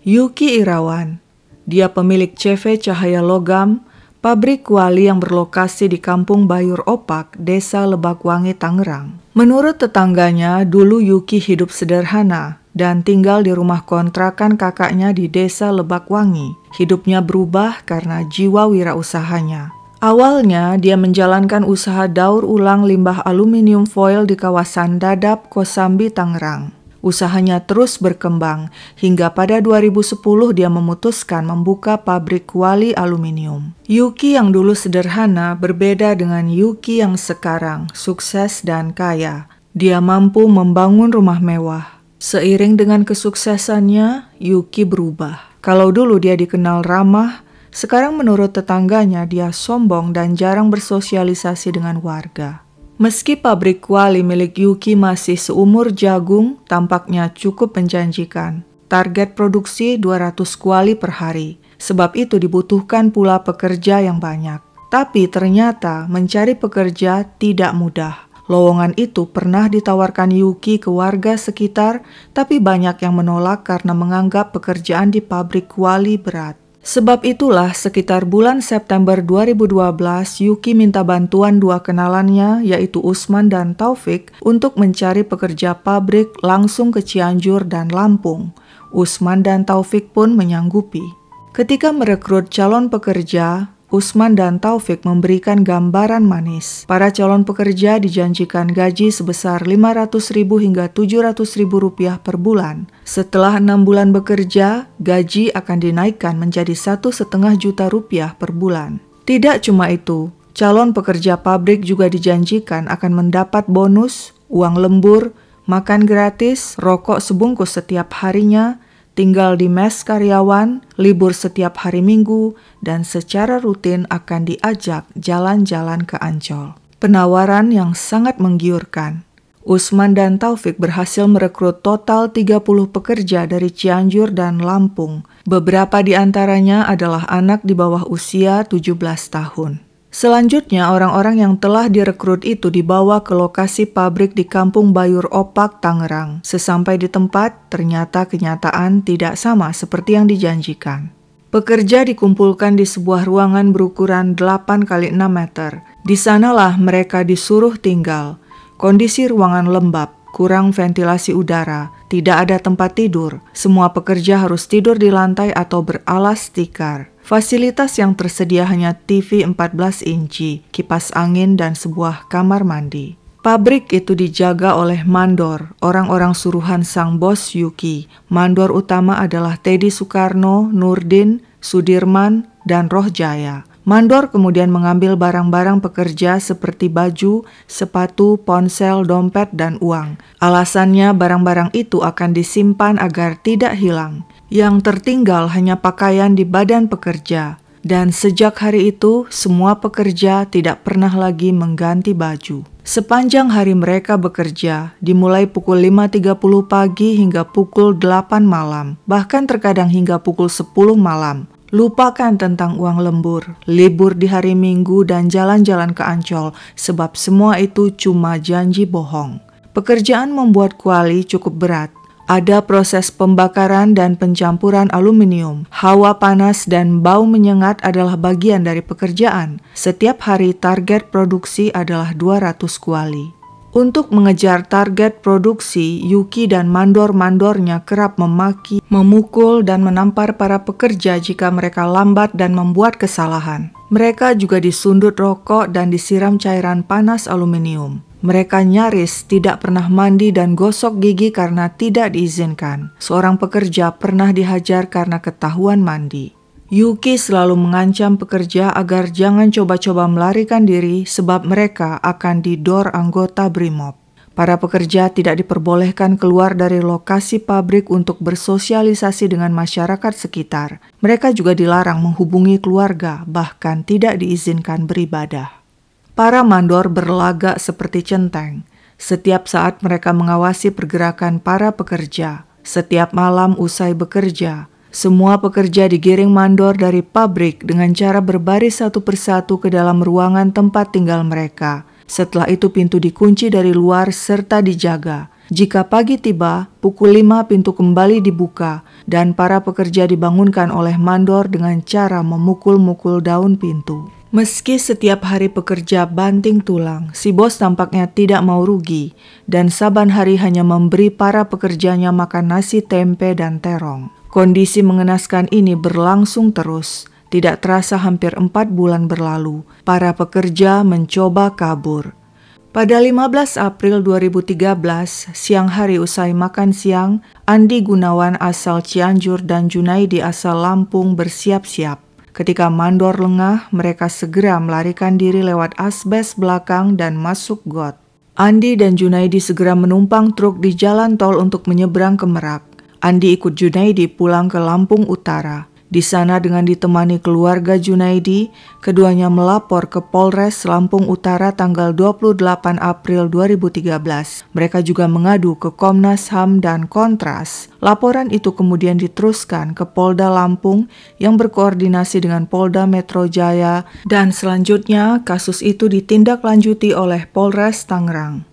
Yuki Irawan. Dia pemilik CV Cahaya Logam, pabrik kuali yang berlokasi di Kampung Bayur Opak, Desa Lebakwangi, Tangerang. Menurut tetangganya, dulu Yuki hidup sederhana dan tinggal di rumah kontrakan kakaknya di Desa Lebakwangi. Hidupnya berubah karena jiwa wirausahanya. Awalnya, dia menjalankan usaha daur ulang limbah aluminium foil di kawasan Dadap, Kosambi, Tangerang. Usahanya terus berkembang, hingga pada 2010 dia memutuskan membuka pabrik kuali aluminium. Yuki yang dulu sederhana berbeda dengan Yuki yang sekarang, sukses dan kaya. Dia mampu membangun rumah mewah. Seiring dengan kesuksesannya, Yuki berubah. Kalau dulu dia dikenal ramah, sekarang menurut tetangganya dia sombong dan jarang bersosialisasi dengan warga. Meski pabrik kuali milik Yuki masih seumur jagung, tampaknya cukup menjanjikan. Target produksi 200 kuali per hari. Sebab itu dibutuhkan pula pekerja yang banyak. Tapi ternyata mencari pekerja tidak mudah. Lowongan itu pernah ditawarkan Yuki ke warga sekitar, tapi banyak yang menolak karena menganggap pekerjaan di pabrik kuali berat. Sebab itulah sekitar bulan September 2012, Yuki minta bantuan dua kenalannya yaitu Usman dan Taufik untuk mencari pekerja pabrik langsung ke Cianjur dan Lampung. Usman dan Taufik pun menyanggupi. Ketika merekrut calon pekerja, Usman dan Taufik memberikan gambaran manis. Para calon pekerja dijanjikan gaji sebesar Rp500.000 hingga Rp700.000 per bulan. Setelah 6 bulan bekerja, gaji akan dinaikkan menjadi Rp1,5 juta per bulan. Tidak cuma itu, calon pekerja pabrik juga dijanjikan akan mendapat bonus, uang lembur, makan gratis, rokok sebungkus setiap harinya, tinggal di mes karyawan, libur setiap hari Minggu, dan secara rutin akan diajak jalan-jalan ke Ancol. Penawaran yang sangat menggiurkan. Usman dan Taufik berhasil merekrut total 30 pekerja dari Cianjur dan Lampung. Beberapa di antaranya adalah anak di bawah usia 17 tahun. Selanjutnya, orang-orang yang telah direkrut itu dibawa ke lokasi pabrik di Kampung Bayur Opak, Tangerang. Sesampai di tempat, ternyata kenyataan tidak sama seperti yang dijanjikan. Pekerja dikumpulkan di sebuah ruangan berukuran 8 x 6 meter. Di sanalah mereka disuruh tinggal. Kondisi ruangan lembab, kurang ventilasi udara, tidak ada tempat tidur. Semua pekerja harus tidur di lantai atau beralas tikar. Fasilitas yang tersedia hanya TV 14 inci, kipas angin, dan sebuah kamar mandi. Pabrik itu dijaga oleh mandor, orang-orang suruhan sang bos Yuki. Mandor utama adalah Teddy Soekarno, Nurdin, Sudirman, dan Rohjaya. Mandor kemudian mengambil barang-barang pekerja seperti baju, sepatu, ponsel, dompet, dan uang. Alasannya barang-barang itu akan disimpan agar tidak hilang. Yang tertinggal hanya pakaian di badan pekerja. Dan sejak hari itu, semua pekerja tidak pernah lagi mengganti baju. Sepanjang hari mereka bekerja, dimulai pukul 5.30 pagi hingga pukul 8 malam, bahkan terkadang hingga pukul 10 malam. Lupakan tentang uang lembur, libur di hari Minggu, dan jalan-jalan ke Ancol, sebab semua itu cuma janji bohong. Pekerjaan membuat kuali cukup berat. Ada proses pembakaran dan pencampuran aluminium. Hawa panas dan bau menyengat adalah bagian dari pekerjaan. Setiap hari target produksi adalah 200 kuali. Untuk mengejar target produksi, Yuki dan mandor-mandornya kerap memaki, memukul, dan menampar para pekerja jika mereka lambat dan membuat kesalahan. Mereka juga disundut rokok dan disiram cairan panas aluminium. Mereka nyaris tidak pernah mandi dan gosok gigi karena tidak diizinkan. Seorang pekerja pernah dihajar karena ketahuan mandi. Yuki selalu mengancam pekerja agar jangan coba-coba melarikan diri sebab mereka akan didor anggota Brimob. Para pekerja tidak diperbolehkan keluar dari lokasi pabrik untuk bersosialisasi dengan masyarakat sekitar. Mereka juga dilarang menghubungi keluarga, bahkan tidak diizinkan beribadah. Para mandor berlagak seperti centeng. Setiap saat mereka mengawasi pergerakan para pekerja. Setiap malam usai bekerja, semua pekerja digiring mandor dari pabrik dengan cara berbaris satu persatu ke dalam ruangan tempat tinggal mereka. Setelah itu pintu dikunci dari luar serta dijaga. Jika pagi tiba, pukul 5 pintu kembali dibuka dan para pekerja dibangunkan oleh mandor dengan cara memukul-mukul daun pintu. Meski setiap hari pekerja banting tulang, si bos tampaknya tidak mau rugi dan saban hari hanya memberi para pekerjanya makan nasi tempe dan terong. Kondisi mengenaskan ini berlangsung terus. Tidak terasa hampir 4 bulan berlalu, para pekerja mencoba kabur. Pada 15 April 2013, siang hari usai makan siang, Andi Gunawan asal Cianjur dan Junaidi asal Lampung bersiap-siap. Ketika mandor lengah, mereka segera melarikan diri lewat asbes belakang dan masuk got. Andi dan Junaidi segera menumpang truk di jalan tol untuk menyeberang ke Merak. Andi ikut Junaidi pulang ke Lampung Utara. Di sana dengan ditemani keluarga Junaidi, keduanya melapor ke Polres Lampung Utara tanggal 28 April 2013. Mereka juga mengadu ke Komnas HAM dan Kontras. Laporan itu kemudian diteruskan ke Polda Lampung yang berkoordinasi dengan Polda Metro Jaya dan selanjutnya kasus itu ditindaklanjuti oleh Polres Tangerang.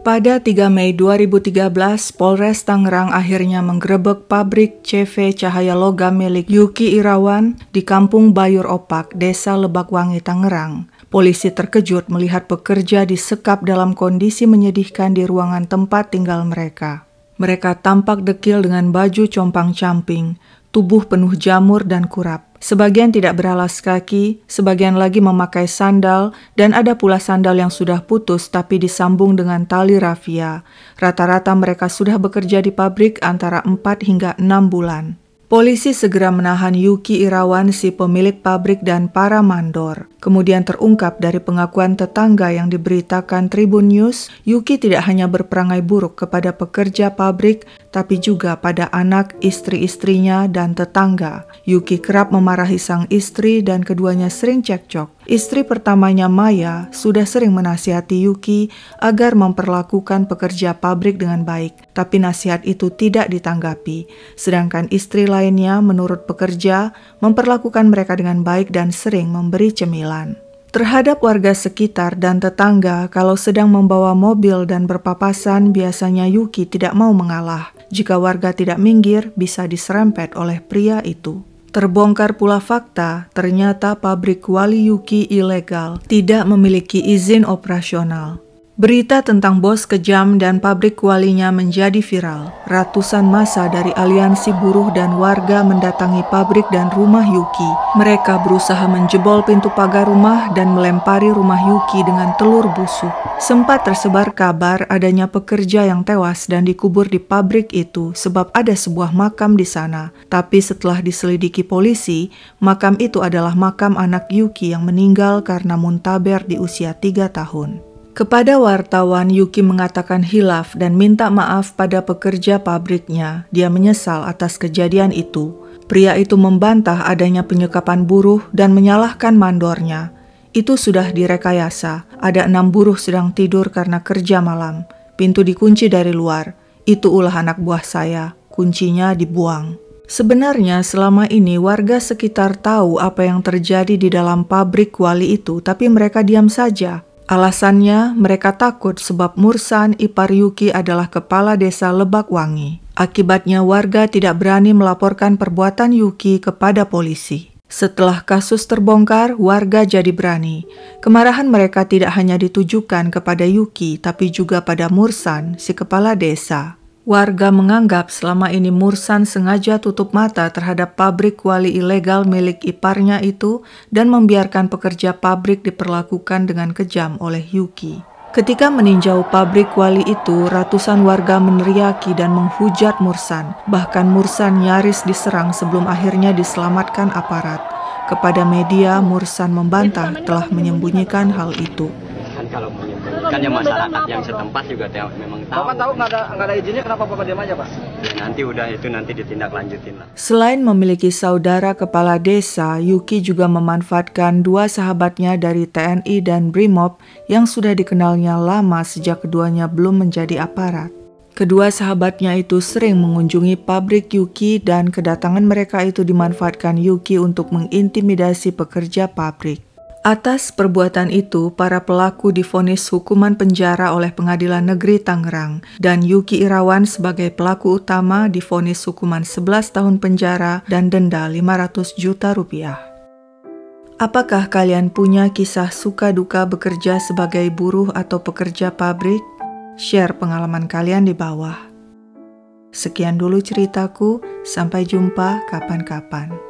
Pada 3 Mei 2013, Polres Tangerang akhirnya menggerebek pabrik CV Cahaya Logam milik Yuki Irawan di Kampung Bayur Opak, Desa Lebakwangi, Tangerang. Polisi terkejut melihat pekerja disekap dalam kondisi menyedihkan di ruangan tempat tinggal mereka. Mereka tampak dekil dengan baju compang-camping, tubuh penuh jamur dan kurap. Sebagian tidak beralas kaki, sebagian lagi memakai sandal, dan ada pula sandal yang sudah putus tapi disambung dengan tali rafia. Rata-rata mereka sudah bekerja di pabrik antara 4 hingga 6 bulan. Polisi segera menahan Yuki Irawan, si pemilik pabrik dan para mandor. Kemudian terungkap dari pengakuan tetangga yang diberitakan Tribun News, Yuki tidak hanya berperangai buruk kepada pekerja pabrik, tapi juga pada anak, istri-istrinya, dan tetangga. Yuki kerap memarahi sang istri dan keduanya sering cekcok. Istri pertamanya, Maya, sudah sering menasihati Yuki agar memperlakukan pekerja pabrik dengan baik, tapi nasihat itu tidak ditanggapi. Sedangkan istri lainnya, menurut pekerja, memperlakukan mereka dengan baik dan sering memberi cemilan. Terhadap warga sekitar dan tetangga, kalau sedang membawa mobil dan berpapasan, biasanya Yuki tidak mau mengalah. Jika warga tidak minggir, bisa diserempet oleh pria itu. Terbongkar pula fakta, ternyata pabrik Wali Yuki ilegal, tidak memiliki izin operasional. Berita tentang bos kejam dan pabrik walinya menjadi viral. Ratusan massa dari aliansi buruh dan warga mendatangi pabrik dan rumah Yuki. Mereka berusaha menjebol pintu pagar rumah dan melempari rumah Yuki dengan telur busuk. Sempat tersebar kabar adanya pekerja yang tewas dan dikubur di pabrik itu sebab ada sebuah makam di sana. Tapi setelah diselidiki polisi, makam itu adalah makam anak Yuki yang meninggal karena muntaber di usia 3 tahun. Kepada wartawan, Yuki mengatakan hilaf dan minta maaf pada pekerja pabriknya. Dia menyesal atas kejadian itu. Pria itu membantah adanya penyekapan buruh dan menyalahkan mandornya. Itu sudah direkayasa. Ada 6 buruh sedang tidur karena kerja malam. Pintu dikunci dari luar. Itu ulah anak buah saya. Kuncinya dibuang. Sebenarnya selama ini warga sekitar tahu apa yang terjadi di dalam pabrik Wali itu, tapi mereka diam saja. Alasannya, mereka takut sebab Mursan, ipar Yuki, adalah kepala desa Lebakwangi. Akibatnya warga tidak berani melaporkan perbuatan Yuki kepada polisi. Setelah kasus terbongkar, warga jadi berani. Kemarahan mereka tidak hanya ditujukan kepada Yuki, tapi juga pada Mursan, si kepala desa. Warga menganggap selama ini Mursan sengaja tutup mata terhadap pabrik Wali ilegal milik iparnya itu dan membiarkan pekerja pabrik diperlakukan dengan kejam oleh Yuki. Ketika meninjau pabrik Wali itu, ratusan warga meneriaki dan menghujat Mursan. Bahkan Mursan nyaris diserang sebelum akhirnya diselamatkan aparat. Kepada media, Mursan membantah telah menyembunyikan hal itu. Kalau menyembunyikan ya masyarakat yang setempat juga memang tahu. Bapak tahu nggak ada izinnya, kenapa Bapak diam aja, Pak? Ya, nanti ditindaklanjutin lah. Selain memiliki saudara kepala desa, Yuki juga memanfaatkan 2 sahabatnya dari TNI dan Brimob yang sudah dikenalnya lama sejak keduanya belum menjadi aparat. Kedua sahabatnya itu sering mengunjungi pabrik Yuki dan kedatangan mereka itu dimanfaatkan Yuki untuk mengintimidasi pekerja pabrik. Atas perbuatan itu, para pelaku divonis hukuman penjara oleh Pengadilan Negeri Tangerang dan Yuki Irawan sebagai pelaku utama divonis hukuman 11 tahun penjara dan denda 500 juta rupiah. Apakah kalian punya kisah suka duka bekerja sebagai buruh atau pekerja pabrik? Share pengalaman kalian di bawah. Sekian dulu ceritaku, sampai jumpa kapan-kapan.